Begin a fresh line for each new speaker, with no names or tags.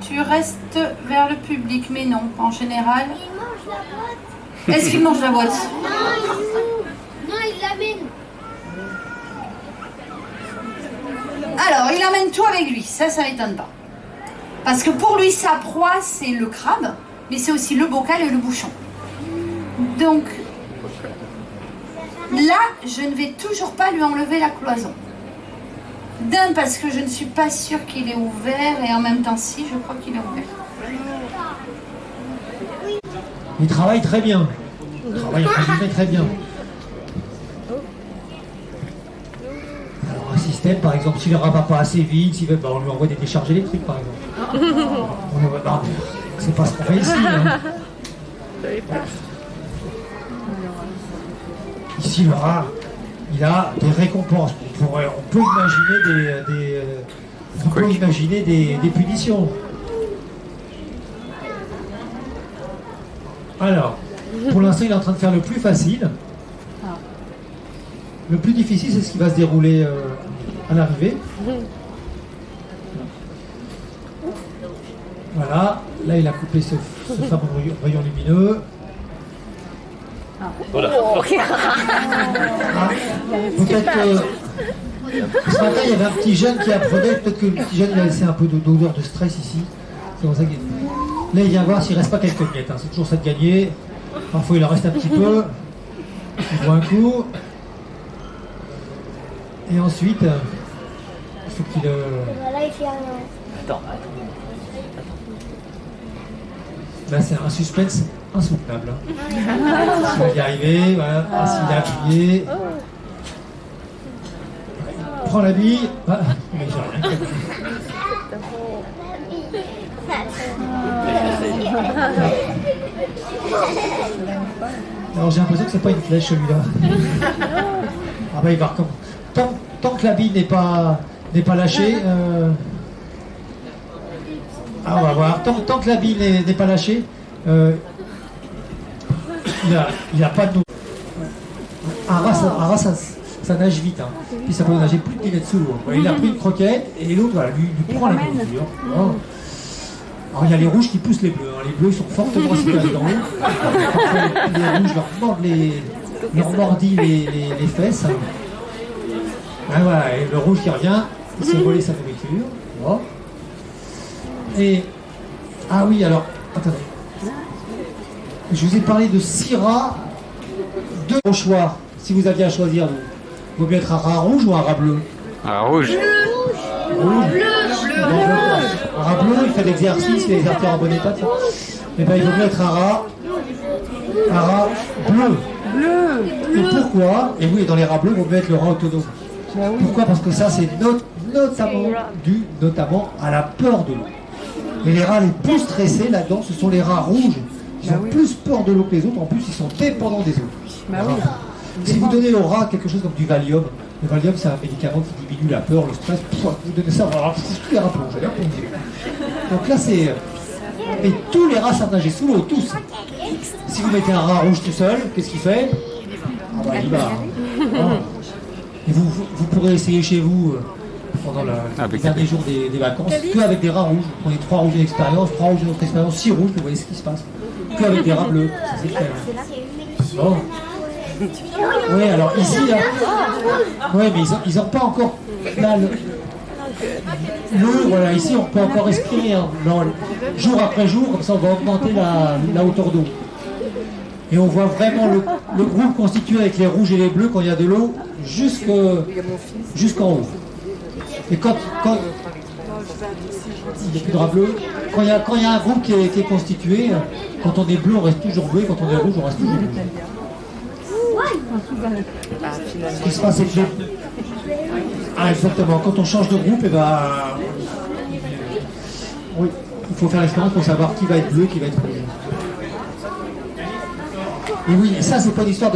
tu restes vers le public, mais non, en général.
Il mange la boîte.
Est-ce qu'il mange la boîte?
Non, il l'amène.
Alors, il emmène tout avec lui, ça m'étonne pas. Parce que pour lui, sa proie, c'est le crabe, mais c'est aussi le bocal et le bouchon. Donc, là, je ne vais toujours pas lui enlever la cloison. D'un, parce que je ne suis pas sûre qu'il est ouvert, et en même temps, si, je crois qu'il est ouvert.
Il travaille très bien. Il travaille très bien. Alors un système, par exemple, s'il ne rabat pas assez vite, on lui envoie des décharges électriques, par exemple. Non, c'est pas ce qu'on fait ici. Hein. Ici, le rat, il a des récompenses. On peut imaginer des punitions. Alors, pour l'instant, il est en train de faire le plus facile. Le plus difficile, c'est ce qui va se dérouler à l'arrivée. Voilà, là, il a coupé ce fameux rayon lumineux.
Voilà.
Peut-être que ce matin, il y avait un petit jeune qui apprenait. Peut-être que le petit jeune il a laissé un peu d'odeur de stress ici. C'est pour ça qu'il... Là, il vient voir s'il ne reste pas quelques miettes. Hein. C'est toujours ça de gagner. Parfois, il en reste un petit peu. Il boit un coup. Et ensuite, il faut qu'il...
Voilà, il fait rien.
Attends.
Là, c'est un suspense insoutenable. Hein. Il va y arriver. Voilà. S'il a appuyé. Il prend la bille. Ah, mais j'ai rien compris. Alors j'ai l'impression que c'est pas une flèche celui-là. Ah bah il va recommencer. Tant que la bille n'est pas lâchée. Ah on va voir. Tant que la bille n'est pas lâchée, il a pas de. Un rat ça nage vite. Hein. Puis ça peut nager plus de 10 mètres sous l'eau. Voilà, il a pris une croquette et l'autre voilà, lui prend la mesure. Oh. Alors il y a les rouges qui poussent les bleus. Hein. Les bleus sont fortement aspirés dans l'eau. Les rouges leur mordit les fesses. Hein. Ah, voilà, et le rouge qui revient, il s'est volé sa nourriture. Oh. Et ah oui, alors attendez. Je vous ai parlé de 6 rats, 2 au choix. Si vous aviez à choisir, vous vaut mieux être un rat rouge ou un rat bleu?
Un rouge.
Rouge. Un rat bleu, il fait de l'exercice, les artères en bon état. Eh bien, il vaut mieux être un rat bleu. Et pourquoi? Et oui, dans les rats bleus, il vaut mieux être le rat autonome. Pourquoi? Parce que ça, c'est dû notamment à la peur de l'eau. Et les rats les plus stressés là-dedans, ce sont les rats rouges. Ils ont plus peur de l'eau que les autres. En plus, ils sont dépendants des autres. Si vous donnez au rat quelque chose comme du Valium, le Valium, c'est un médicament qui diminue la peur, le stress. Vous donnez ça, alors c'est tous les rats plongent. Donc là, c'est... Et tous les rats savent nager sous l'eau, tous. Si vous mettez un rat rouge tout seul, qu'est-ce qu'il fait? Ah bah, il va. Et vous pourrez essayer chez vous pendant les derniers jours des vacances, qu'avec des rats rouges. Vous prenez 3 rouges d'expérience, 3 rouges d'autre expérience, 6 rouges, vous voyez ce qui se passe. Qu'avec des rats bleus, ça c'est clair. Bon. Oui, alors ici, là, ouais, mais ils n'ont pas encore. Là, l'eau, voilà, ici on peut encore respirer. Hein. Jour après jour, comme ça on va augmenter la hauteur d'eau. Et on voit vraiment le groupe constitué avec les rouges et les bleus quand il y a de l'eau jusqu'en haut. Et quand il n'y a plus de rats bleus, quand il y a un groupe qui est constitué, quand on est bleu, on reste toujours bleu, quand on est rouge, on reste toujours rouge. Ce qui se passe, c'est que exactement, quand on change de groupe, et ben, oui, il faut faire l'expérience pour savoir qui va être bleu, qui va être rouge. Et oui, ça, c'est pas une histoire de